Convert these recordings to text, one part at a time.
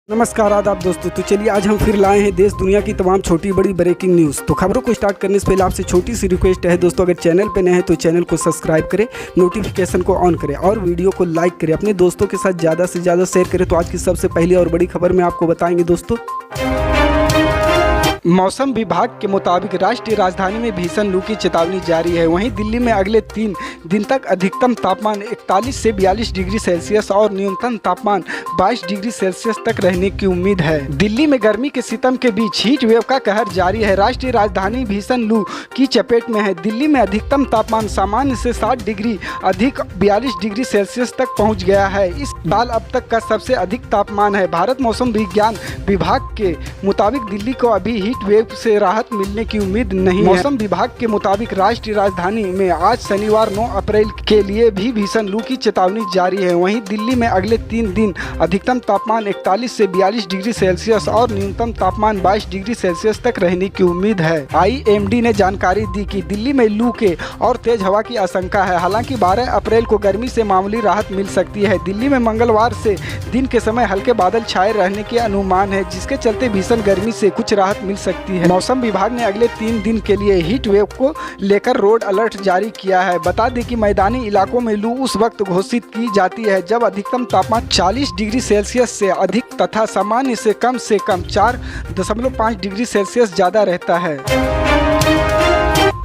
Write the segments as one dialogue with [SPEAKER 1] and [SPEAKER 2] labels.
[SPEAKER 1] नमस्कार आदाब दोस्तों। तो चलिए आज हम फिर लाए हैं देश दुनिया की तमाम छोटी बड़ी ब्रेकिंग न्यूज़। तो खबरों को स्टार्ट करने से पहले आपसे छोटी सी रिक्वेस्ट है दोस्तों, अगर चैनल पे नए हैं तो चैनल को सब्सक्राइब करें, नोटिफिकेशन को ऑन करें और वीडियो को लाइक करें, अपने दोस्तों के साथ ज़्यादा से ज़्यादा शेयर करें। तो आज की सबसे पहली और बड़ी खबर में आपको बताएंगे दोस्तों। मौसम विभाग के मुताबिक राष्ट्रीय राजधानी में भीषण लू की चेतावनी जारी है। वहीं दिल्ली में अगले 3 दिन तक अधिकतम तापमान 41 से 42 डिग्री सेल्सियस और न्यूनतम तापमान 22 डिग्री सेल्सियस तक रहने की उम्मीद है। दिल्ली में गर्मी के सितम के बीच हीट वेव का कहर जारी है। राष्ट्रीय राजधानी भीषण लू की चपेट में है। दिल्ली में अधिकतम तापमान सामान्य से 60 डिग्री अधिक 42 डिग्री सेल्सियस तक पहुँच गया है। इस साल अब तक का सबसे अधिक तापमान है। भारत मौसम विज्ञान विभाग के मुताबिक दिल्ली को अभी हीट वेव से राहत मिलने की उम्मीद नहीं है। मौसम विभाग के मुताबिक राष्ट्रीय राजधानी में आज शनिवार 9 अप्रैल के लिए भी भीषण लू की चेतावनी जारी है। वहीं दिल्ली में अगले 3 दिन अधिकतम तापमान 41 से 42 डिग्री सेल्सियस और न्यूनतम तापमान 22 डिग्री सेल्सियस तक रहने की उम्मीद है। IMD ने जानकारी दी कि दिल्ली में लू के और तेज हवा की आशंका है। हालांकि 12 अप्रैल को गर्मी से मामूली राहत मिल सकती है। दिल्ली में मंगलवार से दिन के समय हल्के बादल छाए रहने के अनुमान है, जिसके चलते भीषण गर्मी से कुछ राहत मिल सकती है। मौसम विभाग ने अगले 3 दिन के लिए हीट वेव को लेकर रेड अलर्ट जारी किया है। बता दें कि मैदानी इलाकों में लू उस वक्त घोषित की जाती है जब अधिकतम तापमान 40 डिग्री सेल्सियस से अधिक तथा सामान्य से कम 4.5 डिग्री सेल्सियस ज्यादा रहता है।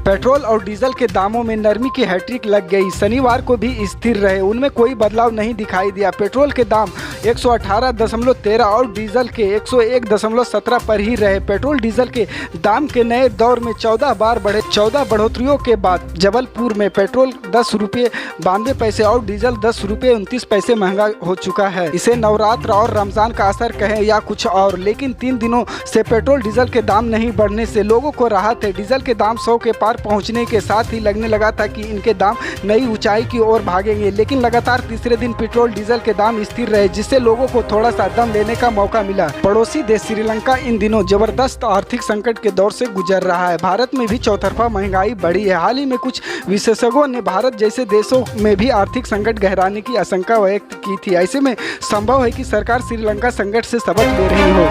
[SPEAKER 1] पेट्रोल और डीजल के दामों में नरमी की हैट्रिक लग गई। शनिवार को भी स्थिर रहे, उनमें कोई बदलाव नहीं दिखाई दिया। पेट्रोल के दाम 118.13 और डीजल के 101.17 पर ही रहे। पेट्रोल डीजल के दाम के नए दौर में 14 बार बढ़े। 14 बढ़ोतरियों के बाद जबलपुर में पेट्रोल 10 रुपये 92 पैसे और डीजल 10 रुपये 29 पैसे महंगा हो चुका है। इसे नवरात्र और रमजान का असर कहें या कुछ और, लेकिन 3 दिनों से पेट्रोल डीजल के दाम नहीं बढ़ने से लोगों को राहत है। डीजल के दाम 100 के पार पहुंचने के साथ ही लगने लगा था कि इनके दाम नई ऊंचाई की ओर भागेंगे, लेकिन लगातार तीसरे दिन पेट्रोल डीजल के दाम स्थिर रहे, जिससे लोगों को थोड़ा सा दम लेने का मौका मिला। पड़ोसी देश श्रीलंका इन दिनों जबरदस्त आर्थिक संकट के दौर से गुजर रहा है। भारत में भी चौतरफा महंगाई बढ़ी है। हाल ही में कुछ विशेषज्ञों ने भारत जैसे देशों में भी आर्थिक संकट गहराने की आशंका व्यक्त की थी। ऐसे में संभव है कि सरकार श्रीलंका संकट से सबक ले रही हो।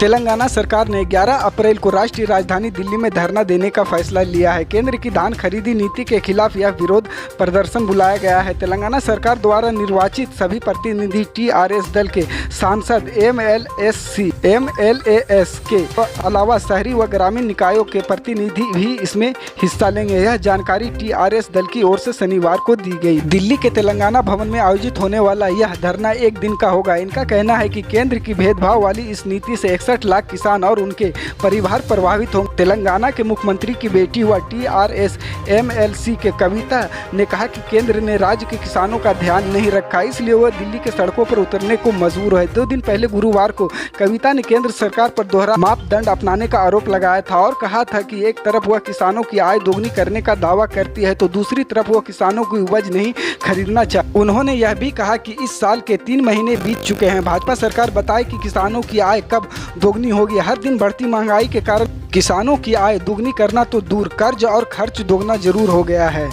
[SPEAKER 1] तेलंगाना सरकार ने 11 अप्रैल को राष्ट्रीय राजधानी दिल्ली में धरना देने का फैसला लिया है। केंद्र की धान खरीदी नीति के खिलाफ यह विरोध प्रदर्शन बुलाया गया है। तेलंगाना सरकार द्वारा निर्वाचित सभी प्रतिनिधि TRS दल के सांसद MLAS के अलावा शहरी व ग्रामीण निकायों के प्रतिनिधि भी इसमें हिस्सा लेंगे। यह जानकारी TRS दल की ओर से शनिवार को दी गई। दिल्ली के तेलंगाना भवन में आयोजित होने वाला यह धरना 1 दिन का होगा। इनका कहना है कि केंद्र की भेदभाव वाली इस नीति से 61 लाख किसान और उनके परिवार प्रभावित होंगे। तेलंगाना के मुख्यमंत्री की बेटी व TRS MLC के कविता ने कहा कि केंद्र ने राज्य के किसानों का ध्यान नहीं रखा, इसलिए वह दिल्ली के सड़कों पर उतरने को मजबूर है। 2 दिन पहले गुरुवार को कविता ने केंद्र सरकार पर दोहरा मापदंड अपनाने का आरोप लगाया था और कहा था कि एक तरफ वह किसानों की आय दोगुनी करने का दावा करती है तो दूसरी तरफ वह किसानों की उपज नहीं खरीदना चाहती। उन्होंने यह भी कहा कि इस साल के 3 महीने बीत चुके हैं। भाजपा सरकार बताए कि किसानों की आय कब दोगुनी होगी। हर दिन बढ़ती महंगाई के कारण किसानों की आय दुगनी करना तो दूर, कर्ज और खर्च दोगुना जरूर हो गया है।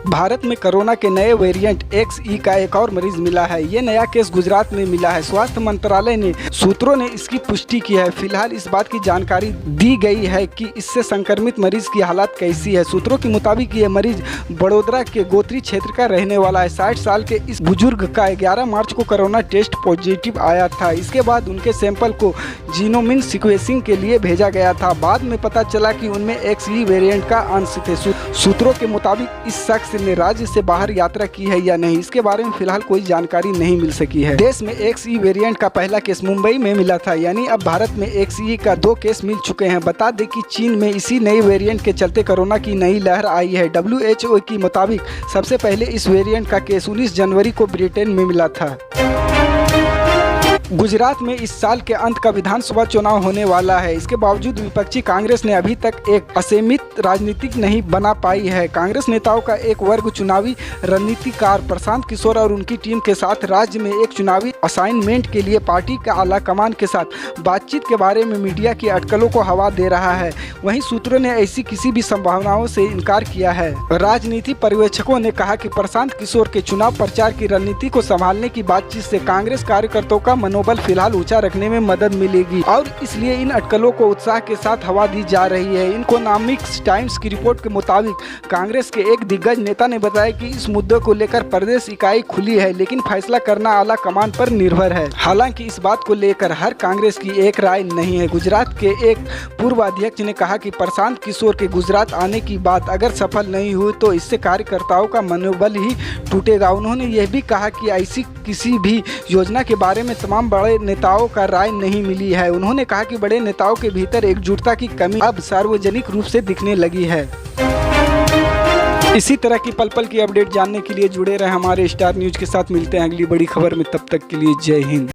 [SPEAKER 1] भारत में कोरोना के नए वेरिएंट XE का एक और मरीज मिला है। ये नया केस गुजरात में मिला है। स्वास्थ्य मंत्रालय ने सूत्रों ने इसकी पुष्टि की है। फिलहाल इस बात की जानकारी दी गई है कि इससे संक्रमित मरीज की हालत कैसी है। सूत्रों के मुताबिक ये मरीज बड़ोदरा के गोत्री क्षेत्र का रहने वाला है। 60 साल के इस बुजुर्ग का 11 मार्च को कोरोना टेस्ट पॉजिटिव आया था। इसके बाद उनके सैंपल को जीनोमिन सिक्वेंसिंग के लिए भेजा गया था। बाद में पता चला कि उनमें XE वेरिएंट का अंश थे। सूत्रों के मुताबिक इस शख्स ने राज्य से बाहर यात्रा की है या नहीं, इसके बारे में फिलहाल कोई जानकारी नहीं मिल सकी है। देश में XE वेरिएंट का पहला केस मुंबई में मिला था, यानी अब भारत में XE का 2 केस मिल चुके हैं। बता दें कि चीन में इसी नई वेरिएंट के चलते कोरोना की नई लहर आई है। WHO के मुताबिक सबसे पहले इस वेरिएंट का केस 19 जनवरी को ब्रिटेन में मिला था। गुजरात में इस साल के अंत का विधानसभा चुनाव होने वाला है। इसके बावजूद विपक्षी कांग्रेस ने अभी तक एक असीमित राजनीतिक नहीं बना पाई है। कांग्रेस नेताओं का एक वर्ग चुनावी रणनीतिकार प्रशांत किशोर और उनकी टीम के साथ राज्य में एक चुनावी असाइनमेंट के लिए पार्टी का आला कमान के साथ बातचीत के बारे में मीडिया की अटकलों को हवा दे रहा है। वहीं सूत्रों ने ऐसी किसी भी संभावनाओं से इनकार किया है। राजनीति पर्यवेक्षकों ने कहा कि प्रशांत किशोर के चुनाव प्रचार की रणनीति को संभालने की बातचीत से कांग्रेस कार्यकर्ताओं का मनोबल फिलहाल ऊंचा रखने में मदद मिलेगी और इसलिए इन अटकलों को उत्साह के साथ हवा दी जा रही है। इकोनॉमिक्स टाइम्स की रिपोर्ट के मुताबिक कांग्रेस के एक दिग्गज नेता ने बताया कि इस मुद्दे को लेकर प्रदेश इकाई खुली है, लेकिन फैसला करना आला कमान पर निर्भर है। हालांकि इस बात को लेकर हर कांग्रेस की एक राय नहीं है। गुजरात के एक पूर्व अध्यक्ष ने कहा कि प्रशांत किशोर के गुजरात आने की बात अगर सफल नहीं हुई तो इससे कार्यकर्ताओं का मनोबल ही टूटेगा। उन्होंने यह भी कहा कि ऐसी किसी भी योजना के बारे में तमाम बड़े नेताओं का राय नहीं मिली है। उन्होंने कहा कि बड़े नेताओं के भीतर एकजुटता की कमी अब सार्वजनिक रूप से दिखने लगी है। इसी तरह की पल पल की अपडेट जानने के लिए जुड़े रहे हमारे स्टार न्यूज के साथ। मिलते हैं अगली बड़ी खबर में, तब तक के लिए जय हिंद।